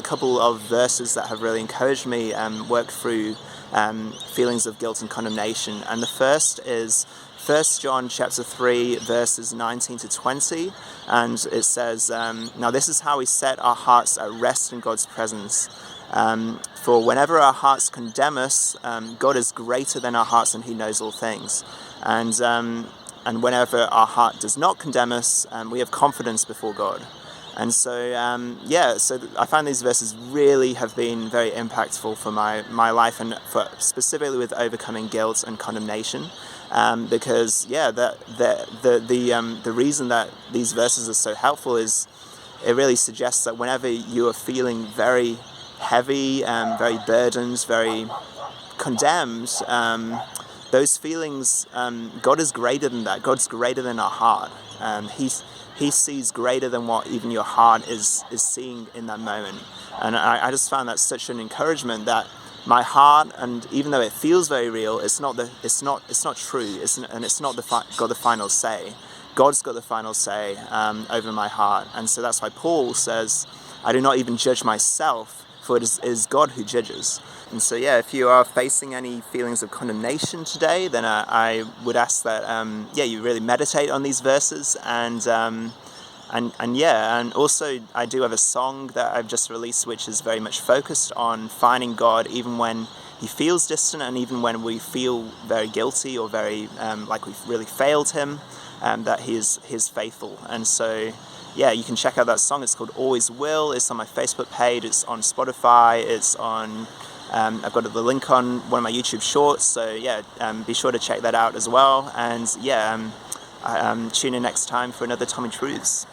couple of verses that have really encouraged me work through feelings of guilt and condemnation. And the first is 1 John chapter 3, verses 19 to 20. And it says, now this is how we set our hearts at rest in God's presence. For whenever our hearts condemn us, God is greater than our hearts and he knows all things. And whenever our heart does not condemn us, we have confidence before God. And so, so I find these verses really have been very impactful for my life, and for specifically with overcoming guilt and condemnation. Because the reason that these verses are so helpful is it really suggests that whenever you are feeling very heavy, very burdened, very condemned, those feelings, God is greater than that. God's greater than our heart. He sees greater than what even your heart is seeing in that moment. And I just found that such an encouragement that my heart, and even though it feels very real, it's not true. It's not got the final say. God's got the final say over my heart. And so that's why Paul says, I do not even judge myself, for it is God who judges. And so if you are facing any feelings of condemnation today, then I would ask that you really meditate on these verses, and also I do have a song that I've just released which is very much focused on finding God even when he feels distant, and even when we feel very guilty or very like we've really failed him, that he is faithful. And so you can check out that song. It's called Always Will. It's on my Facebook page, it's on Spotify, it's on I've got the link on one of my YouTube shorts, so be sure to check that out as well. And tune in next time for another Tommy Truths.